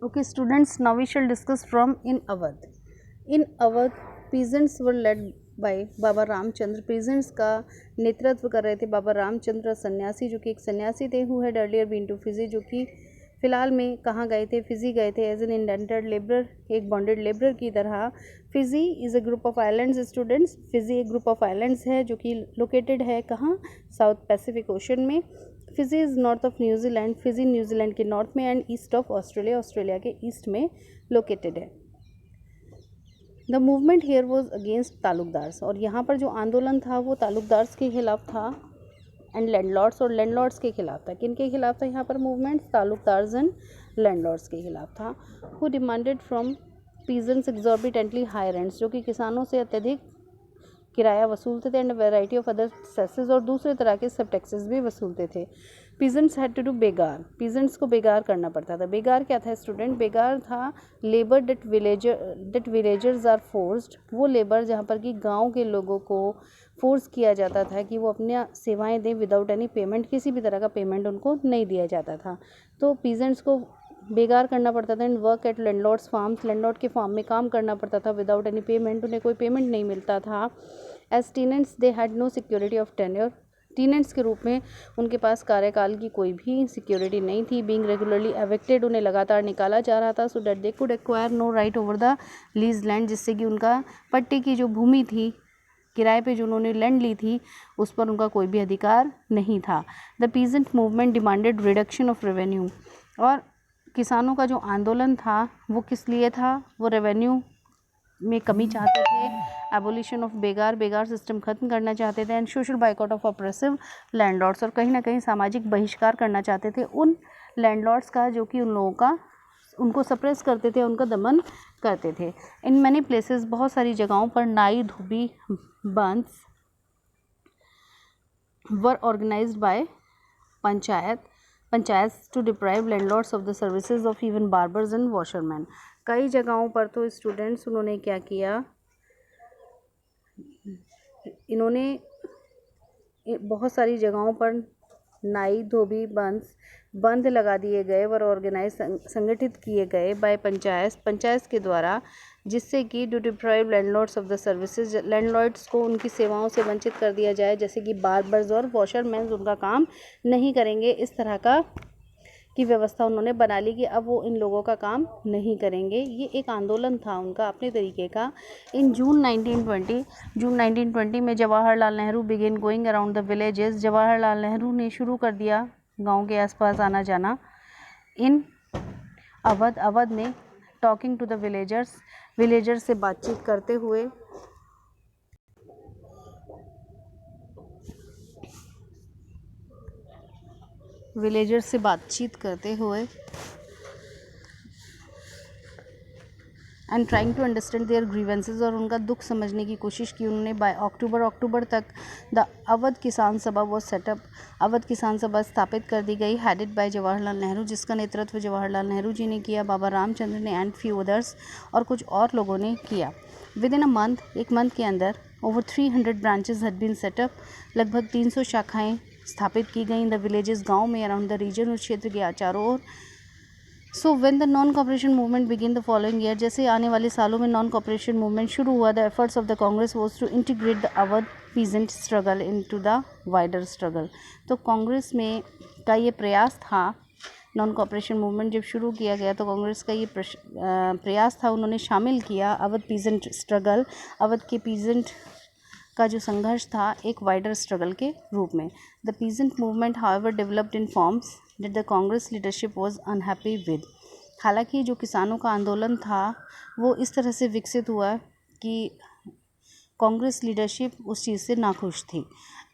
Okay, students, now we shall discuss from in Awadh. In Awadh, peasants were led by Baba Ramchandra. peasants का नेतृत्व कर रहे थे बाबा रामचंद्र सन्यासी, जो कि एक सन्यासी थे, who had earlier been to Fiji, जो कि फ़िलहाल में कहाँ गए थे, फिजी गए थे एज एन इंडेंटेड लेबरर, एक बॉन्डेड लेबरर की तरह. Fiji is a group of islands. Students, Fiji एक ग्रुप ऑफ आइलैंड्स है जो कि लोकेटेड है कहाँ, साउथ पैसिफिक ओशन में. Fiji is north of New Zealand. Fiji New Zealand के नॉर्थ में and east of Australia, Australia के ईस्ट में लोकेटेड है. The movement here was against taluqdars. और यहाँ पर जो आंदोलन था वो तालुकदार्स के खिलाफ था एंड लैंडलॉर्ड्स, और लैंडलॉर्ड्स के खिलाफ था. किन के खिलाफ था यहाँ पर मूवमेंट? तालुकदार्स एंड लैंडलॉर्ड्स के खिलाफ था. Who demanded from peasants exorbitantly high rents, जो कि किसानों से अत्यधिक किराया वसूलते थे, and variety of other cesses, और दूसरे तरह के सब टैक्सेस भी वसूलते थे. Peasants had to do begar. Peasants को बेगार करना पड़ता था. बेगार क्या था स्टूडेंट? बेगार था labour that villagers are forced. वो लेबर जहाँ पर कि गांव के लोगों को फोर्स किया जाता था कि वो अपनी सेवाएं दें विदाउट एनी पेमेंट. किसी भी तरह का पेमेंट उनको नहीं दिया जाता था. तो पीजेंट्स को बेगार करना पड़ता था. And work at landlords farms. Landlord के फार्म में काम करना पड़ता था विदाउट एनी पेमेंट. उन्हें कोई पेमेंट नहीं मिलता था. As tenants they had no security of tenure. Tenants के रूप में उनके पास कार्यकाल की कोई भी सिक्योरिटी नहीं थी. बीइंग रेगुलरली एविक्टेड, उन्हें लगातार निकाला जा रहा था. So that they could acquire no right over the lease land, जिससे कि उनका पट्टे की जो भूमि थी, किराए पे जो उन्होंने लैंड ली थी, उस पर उनका कोई भी अधिकार नहीं था. The peasant movement demanded reduction of revenue. और किसानों का जो आंदोलन था वो किस लिए था? वो रेवेन्यू में कमी चाहते थे, एबोलिशन ऑफ बेगार सिस्टम खत्म करना चाहते थे, and social boycott of oppressive landlords. और कहीं ना कहीं सामाजिक बहिष्कार करना चाहते थे उन लैंडलॉर्ड्स का जो कि उन लोगों का उनको सप्रेस करते थे, उनका दमन करते थे. इन मैनी प्लेसेस, बहुत सारी जगहों पर nai dhobi bandhs were organised by panchayat to deprive landlords of the services of even barbers and washerman. कई जगहों पर तो स्टूडेंट्स उन्होंने क्या किया, इन्होंने बहुत सारी जगहों पर नाई धोबी बंद लगा दिए गए, वर ऑर्गेनाइज संगठित किए गए बाय पंचायत के द्वारा, जिससे कि to deprive landlords of the services, landlords को उनकी सेवाओं से वंचित कर दिया जाए, जैसे कि बार्बर्स और वॉशरमैन उनका काम नहीं करेंगे. इस तरह का की व्यवस्था उन्होंने बना ली कि अब वो इन लोगों का काम नहीं करेंगे. ये एक आंदोलन था उनका अपने तरीके का. इन जून 1920 में Jawaharlal Nehru began going around the villages. Jawaharlal Nehru ने शुरू कर दिया गांव के आसपास आना जाना. इन अवध में टॉकिंग टू द विलेजर्स से बातचीत करते हुए and trying to understand their grievances, और उनका दुख समझने की कोशिश की उन्होंने. बाय अक्टूबर तक द अवध किसान सभा वॉज सेटअप. अवध किसान सभा स्थापित कर दी गई, हेडेड बाय जवाहरलाल नेहरू, जिसका नेतृत्व जवाहरलाल नेहरू जी ने किया, बाबा रामचंद्र ने एंड फ्यू अदर्स, और कुछ और लोगों ने किया. विद इन अ मंथ, एक मंथ के अंदर, over 300 branches had been set up. लगभग 300 शाखाएँ स्थापित की गई इन द विलेजेस, गाँव में, अराउंड द रीजन, उस क्षेत्र के चारों ओर. So when the non cooperation movement begin the following year, जैसे आने वाले सालों में नॉन कॉपरेशन मूवमेंट शुरू हुआ, the efforts of the Congress was to integrate the Awadh peasant struggle into the wider struggle. तो कांग्रेस में का ये प्रयास था, नॉन कॉपरेशन मूवमेंट जब शुरू किया गया तो कांग्रेस का ये प्रयास था, उन्होंने शामिल किया अवध पीजेंट स्ट्रगल, अवध के पीजेंट का जो संघर्ष था एक वाइडर स्ट्रगल के रूप में. The peasant movement however developed in forms that the Congress leadership was unhappy with. हालांकि जो किसानों का आंदोलन था वो इस तरह से विकसित हुआ कि कांग्रेस लीडरशिप उस चीज़ से नाखुश थी.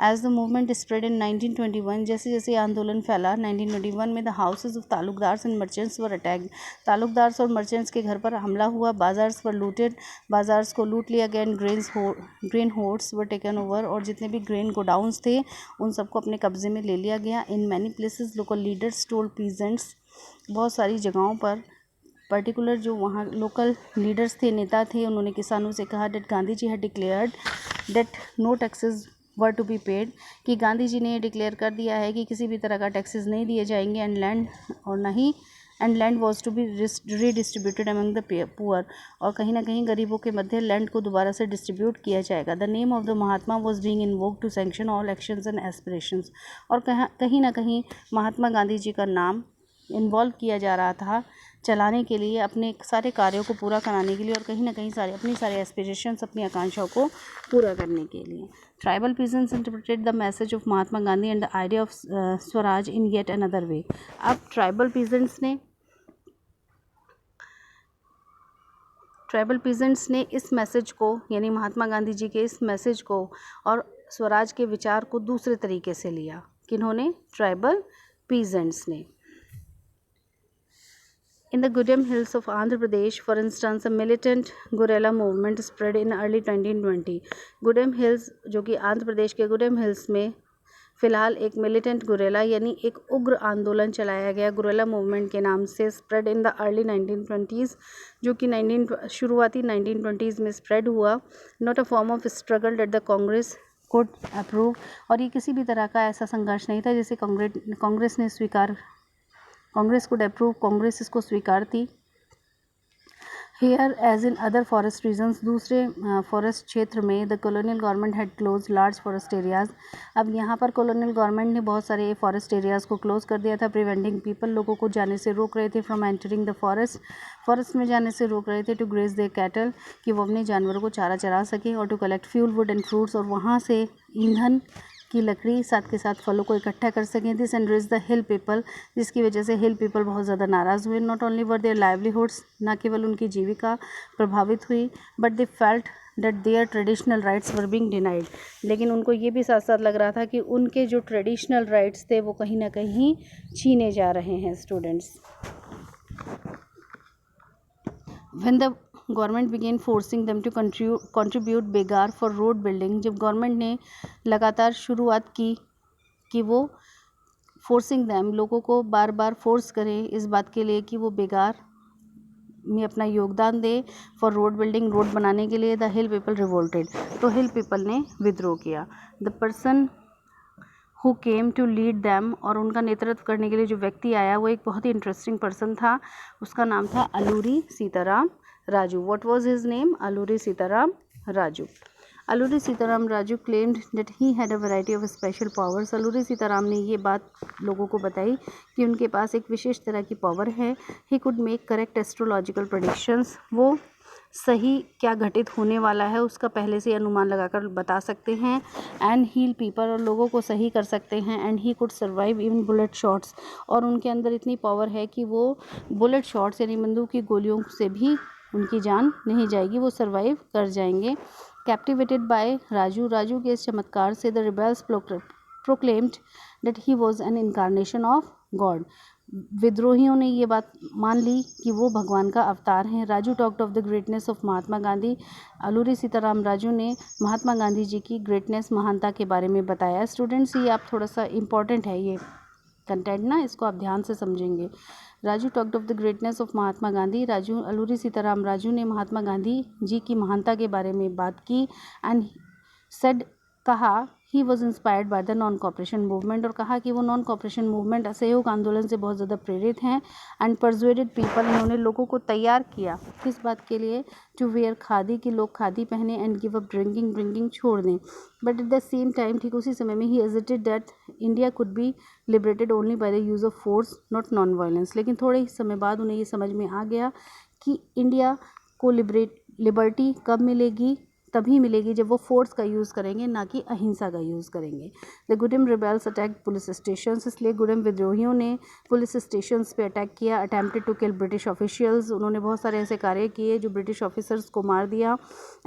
As the movement spread in 1921, जैसे जैसे आंदोलन फैला, 1921 में the houses of taluqdars and merchants were attacked. Taluqdars और मर्चेंट्स के घर पर हमला हुआ. बाजार्स वर लूटेड, बाजार्स को लूट लिया गया. Grain hoards were taken over, और जितने भी ग्रेन गोडाउन्स थे उन सबको अपने कब्जे में ले लिया गया. In many places local leaders told peasants, बहुत सारी जगहों पर पर्टिकुलर जो वहाँ लोकल लीडर्स थे, नेता थे, उन्होंने किसानों से कहा that Gandhi ji had declared that no taxes were to be paid, कि गांधी जी ने डिक्लेयर कर दिया है कि किसी भी तरह का टैक्सेस नहीं दिए जाएंगे, एंड लैंड और ना ही and land was to be redistributed among the poor, और कहीं ना कहीं गरीबों के मध्य लैंड को दोबारा से डिस्ट्रीब्यूट किया जाएगा। The name of the Mahatma was being invoked to sanction all actions and aspirations, और कहीं ना कहीं महात्मा गांधी जी का नाम इन्वॉल्व किया जा रहा था चलाने के लिए, अपने सारे कार्यों को पूरा कराने के लिए, और कहीं ना कहीं अपनी सारे एस्पिरेशंस, अपनी आकांक्षाओं को पूरा करने के लिए। Tribal peasants interpreted the message of Mahatma Gandhi and the idea of Swaraj in yet another way. अब ट्राइबल पीजेंट्स ने इस मैसेज को, यानी महात्मा गांधी जी के इस मैसेज को और स्वराज के विचार को दूसरे तरीके से लिया। किन्होंने? ट्राइबल पीजेंट्स ने। In the Gudem Hills of Andhra Pradesh, for instance, a militant guerrilla movement spread in early 1920. Gudem Hills, जो कि आंध्र प्रदेश के गुडेम हिल्स में फ़िलहाल एक मिलिटेंट गुरेला यानी एक उग्र आंदोलन चलाया गया गुरेला मूवमेंट के नाम से, spread in the early 1920s, जो कि शुरुआती 1920s में स्प्रेड हुआ। Not a form of struggle that the Congress could approve, और ये किसी भी तरह का ऐसा संघर्ष नहीं था जिसे कांग्रेस कुड अप्रूव, कांग्रेस इसको स्वीकारती। Here as in other forest regions, दूसरे फॉरेस्ट क्षेत्र में the colonial government had close large forest areas. अब यहाँ पर कॉलोनियल गवर्नमेंट ने बहुत सारे फॉरेस्ट एरियाज़ को क्लोज कर दिया था। प्रिवेंटिंग पीपल, लोगों को जाने से रोक रहे थे, फ्रॉम एंटरिंग द फॉरेस्ट में जाने से रोक रहे थे। टू ग्रेज देयर कैटल, कि वो अपने जानवरों को चारा चरा सकें, और to collect fuel wood and fruits, और वहाँ से ईंधन की लकड़ी साथ के साथ फलों को इकट्ठा कर सकें। This enraged the hill people, जिसकी वजह से हिल पीपल बहुत ज़्यादा नाराज़ हुए। Not only were their livelihoods, ना केवल उनकी जीविका प्रभावित हुई, but they felt that their traditional rights were being denied, लेकिन उनको ये भी साथ साथ लग रहा था कि उनके जो ट्रेडिशनल राइट्स थे वो कहीं ना कहीं छीने जा रहे हैं। Students, when the government began forcing them to contribute begar for road building, जब गवर्नमेंट ने लगातार शुरुआत की कि वो फोर्सिंग देम, लोगों को बार बार फोर्स करें इस बात के लिए कि वो बेगार में अपना योगदान दे फॉर रोड बिल्डिंग, रोड बनाने के लिए। द हिल पीपल रिवोल्टेड, तो हिल पीपल ने विद्रोह किया। The person who came to lead them, और उनका नेतृत्व करने के लिए जो व्यक्ति आया वो एक बहुत ही इंटरेस्टिंग पर्सन था, उसका नाम था Alluri Sitaram Raju. What was his name? Alluri Sitaram Raju. Alluri Sitaram Raju claimed that he had a variety of special powers. Alluri Sitaram ने ये बात लोगों को बताई कि उनके पास एक विशेष तरह की पावर है। He could make correct astrological predictions, वो सही क्या घटित होने वाला है उसका पहले से अनुमान लगाकर बता सकते हैं। एंड हील पीपल, और लोगों को सही कर सकते हैं। And he could survive even bullet shots, और उनके अंदर इतनी पावर है कि वो बुलेट शॉट्स यानी बंदूक की गोलियों से भी उनकी जान नहीं जाएगी, वो सर्वाइव कर जाएंगे। कैप्टिवेटेड बाय राजू के इस चमत्कार से the rebels proclaimed that he was an incarnation of God. विद्रोहियों ने ये बात मान ली कि वो भगवान का अवतार हैं। Raju talked of the greatness of Mahatma Gandhi. Alluri Sitaram Raju ने महात्मा गांधी जी की ग्रेटनेस, महानता के बारे में बताया। स्टूडेंट्स, ये आप थोड़ा सा इम्पॉर्टेंट है ये कंटेंट ना, इसको आप ध्यान से समझेंगे। Raju talked of the greatness of Mahatma Gandhi. Alluri Sitaram Raju ने महात्मा गांधी जी की महानता के बारे में बात की। एंड सेड, कहा, he was inspired by the non cooperation movement, और कहा कि वो नॉन कॉपरेशन मूवमेंट, असहयोग आंदोलन से बहुत ज़्यादा प्रेरित हैं। एंड परजुएडेड पीपल, इन्होंने लोगों को तैयार किया किस बात के लिए? टू वेयर खादी, कि लोग खादी पहने। एंड गिव अप ड्रिंकिंग छोड़ दें। But at the same time, ठीक उसी समय में, he agitated that India could be liberated only by the use of force not non violence. लेकिन थोड़े ही समय बाद उन्हें ये समझ में आ गया कि इंडिया को लिबर्टी कब मिलेगी? तभी मिलेगी जब वो फोर्स का यूज़ करेंगे, ना कि अहिंसा का यूज़ करेंगे। The Gudem rebels attack police stations, इसलिए गुडेम विद्रोहियों ने पुलिस स्टेशंस पे अटैक किया। Attempted to kill British officials, उन्होंने बहुत सारे ऐसे कार्य किए जो ब्रिटिश ऑफिसर्स को मार दिया।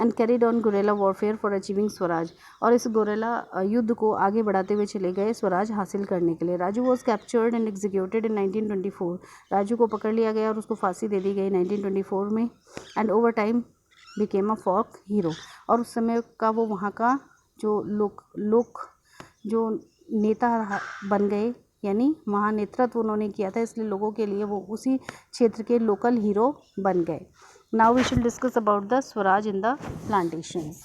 And carried on guerrilla warfare for achieving swaraj, और इस गुरेला युद्ध को आगे बढ़ाते हुए चले गए स्वराज हासिल करने के लिए। Raju was captured and executed in 1924, Raju को पकड़ लिया गया और उसको फांसी दे दी गई 1924 में। And over time became a folk hero, और उस समय का वो वहाँ का जो लोक जो नेता बन गए, यानी वहाँ नेतृत्व उन्होंने किया था, इसलिए लोगों के लिए वो उसी क्षेत्र के लोकल हीरो बन गए। Now we should discuss about the swaraj in the plantations.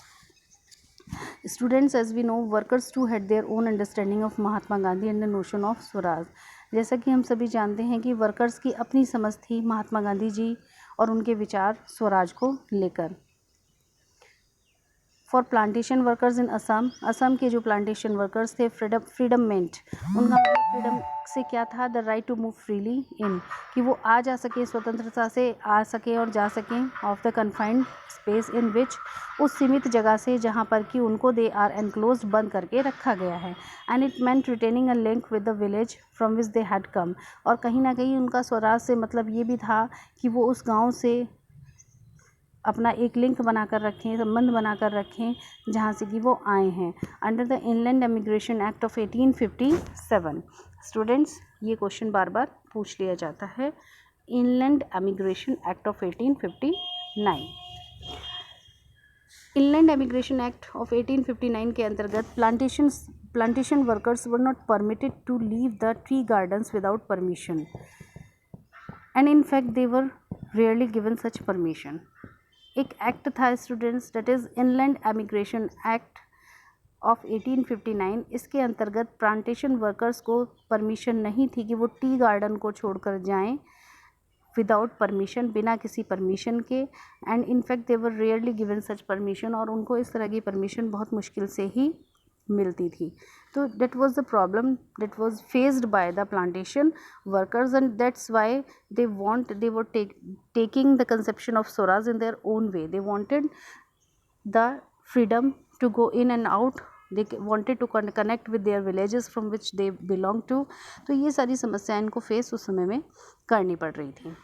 Students, as we know, workers too had their own understanding of Mahatma Gandhi and the notion of Swaraj. जैसा कि हम सभी जानते हैं कि वर्कर्स की अपनी समझ थी महात्मा गांधी जी और उनके विचार स्वराज को लेकर। For plantation workers in Assam, Assam के जो प्लांटेशन वर्कर्स थे, फ्रीडम मेंट, उनका मतलब फ्रीडम से क्या था, the right to move freely in, कि वो आ जा सके, स्वतंत्रता से आ सके और जा सकें, of the confined space in which, उस सीमित जगह से जहाँ पर कि उनको दे आर एनक्लोज, बंद करके रखा गया है। And it meant retaining a link with the village from which they had come, और कहीं ना कहीं उनका स्वराज से मतलब ये भी था कि वो उस गाँव से अपना एक लिंक बनाकर रखें, संबंध बनाकर रखें जहाँ से कि वो आए हैं। Under the Inland Emigration Act of 1857, students ये क्वेश्चन बार बार पूछ लिया जाता है। Inland Emigration Act of 1859, Inland Emigration Act of 1859 के अंतर्गत plantation workers were not permitted to leave the tree gardens without permission, and in fact they were rarely given such permission. एक एक्ट था students, that is Inland Emigration Act of 1859। इसके अंतर्गत plantation workers को permission नहीं थी कि वो tea garden को छोड़कर जाएं विदाउट परमिशन, बिना किसी परमिशन के, and in fact they were rarely given such permission, और उनको इस तरह की परमिशन बहुत मुश्किल से ही मिलती थी। तो that was the problem that was faced by the plantation workers, and that's why they were taking the conception of Swaraj in their own way. They wanted the freedom to go in and out, they wanted to connect with their villages from which they belong to। तो ये सारी समस्याएं इनको face उस समय में करनी पड़ रही थी।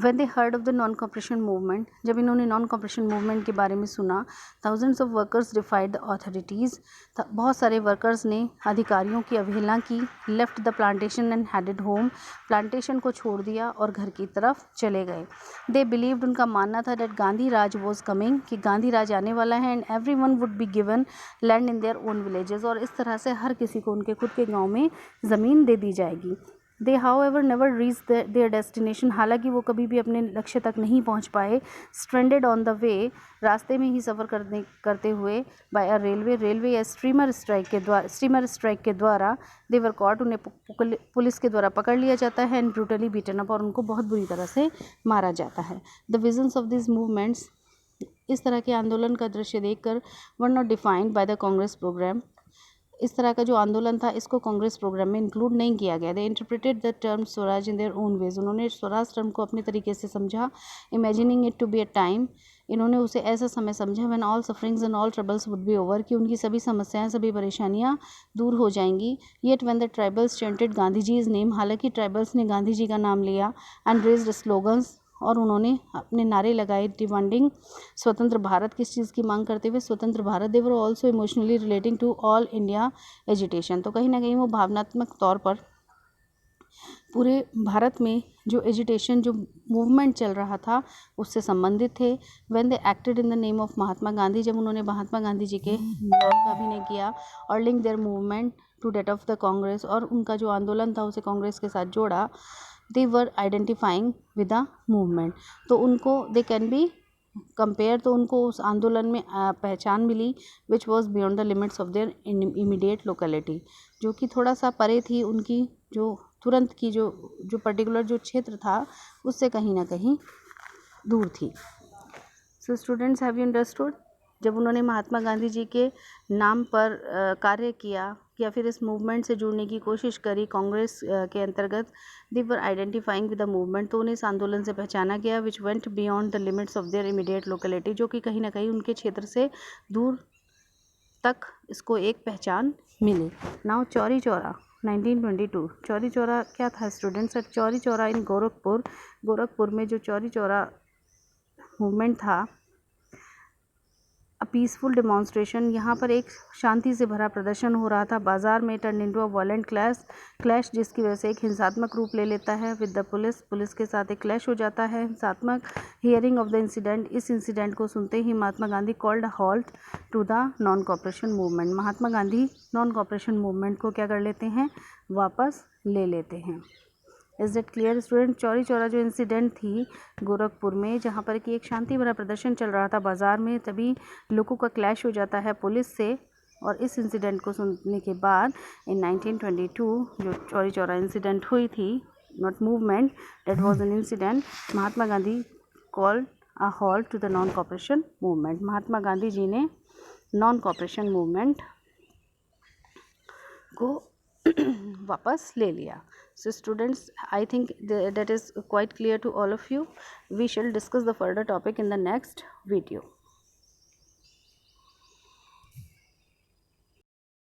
When they heard of the non-cooperation movement, जब इन्होंने non-cooperation movement के बारे में सुना, thousands of workers defied the authorities, बहुत सारे वर्कर्स ने अधिकारियों की अवहेलना की, left the plantation and headed home, plantation को छोड़ दिया और घर की तरफ चले गए। They believed, उनका मानना था that Gandhi Raj was coming, कि गांधी राज आने वाला है, and everyone would be given land in their own villages, और इस तरह से हर किसी को उनके खुद के गाँव में ज़मीन दे दी जाएगी। They however never reached their destination, हालांकि वो कभी भी अपने लक्ष्य तक नहीं पहुंच पाए। Stranded on the way, रास्ते में ही सफ़र करते हुए, by a railway या स्टीमर स्ट्राइक के द्वारा they were caught, उन्हें पुलिस के द्वारा पकड़ लिया जाता है, and brutally beaten up, और उनको बहुत बुरी तरह से मारा जाता है। The visions of these movements, इस तरह के आंदोलन का दृश्य देखकर, were not defined by the Congress program, इस तरह का जो आंदोलन था इसको कांग्रेस प्रोग्राम में इंक्लूड नहीं किया गया। They interpreted the term swaraj in their own ways, उन्होंने स्वराज टर्म को अपने तरीके से समझा। Imagining it to be a time, इन्होंने उसे ऐसा समय समझा when all sufferings and all troubles would be over, कि उनकी सभी समस्याएं, सभी परेशानियां दूर हो जाएंगी। Yet when the tribals chanted Gandhi ji's name, हालांकि ट्राइबल्स ने गांधी जी का नाम लिया, एंड रेज्ड स्लोगन्स, और उन्होंने अपने नारे लगाए, डिमांडिंग स्वतंत्र भारत, किस चीज़ की मांग करते हुए, स्वतंत्र भारत। They were also emotionally relating to all India agitation, तो कहीं ना कहीं वो भावनात्मक तौर पर पूरे भारत में जो एजिटेशन, जो मूवमेंट चल रहा था उससे संबंधित थे। When they acted in the name of Mahatma Gandhi, जब उन्होंने महात्मा गांधी जी के नाम का अभिनय किया, और link their movement to that of the Congress, और उनका जो आंदोलन था उसे कांग्रेस के साथ जोड़ा। दे वर आइडेंटिफाइंग विद द मूवमेंट, तो उनको दे कैन बी कंपेयर, तो उनको उस आंदोलन में पहचान मिली, which was beyond the limits of their immediate locality, जो कि थोड़ा सा परे थी, उनकी जो तुरंत की जो पर्टिकुलर जो क्षेत्र था उससे कहीं ना कहीं दूर थी। So students, have you understood? जब उन्होंने महात्मा गांधी जी के नाम पर कार्य किया या फिर इस मूवमेंट से जुड़ने की कोशिश करी कांग्रेस के अंतर्गत, दे वर आइडेंटिफाइंग विद द मूवमेंट, तो उन्हें इस आंदोलन से पहचाना गया, which went beyond the limits of their immediate locality, जो कि कहीं ना कहीं उनके क्षेत्र से दूर तक इसको एक पहचान मिली। नाउ चौरी चौरा 1922, चौरी चौरा क्या था स्टूडेंट्स? चौरी चौरा इन गोरखपुर में जो चौरी चौरा मूवमेंट था, अ पीसफुल डेमोन्स्ट्रेशन, यहाँ पर एक शांति से भरा प्रदर्शन हो रहा था बाजार में, turn into a violent clash, जिसकी वजह से एक हिंसात्मक रूप ले लेता है विद द पुलिस के साथ एक क्लैश हो जाता है हिंसात्मक। हियरिंग ऑफ द इंसिडेंट, इस इंसिडेंट को सुनते ही Mahatma Gandhi called halt to the non cooperation movement, Mahatma Gandhi non cooperation movement को क्या कर लेते हैं? वापस ले लेते हैं। Is that clear student? Chauri Chaura जो इंसिडेंट थी गोरखपुर में, जहाँ पर कि एक शांति भरा प्रदर्शन चल रहा था बाज़ार में, तभी लोगों का क्लैश हो जाता है पुलिस से, और इस इंसिडेंट को सुनने के बाद इन 1922 जो चौरी चौरा इंसिडेंट हुई थी, not movement, that was an incident, Mahatma Gandhi called a halt to the non cooperation movement. Mahatma Gandhi ji ने नॉन कॉपरेशन मूवमेंट को वापस ले लिया। So students, I think that is quite clear to all of you. We shall discuss the further topic in the next video.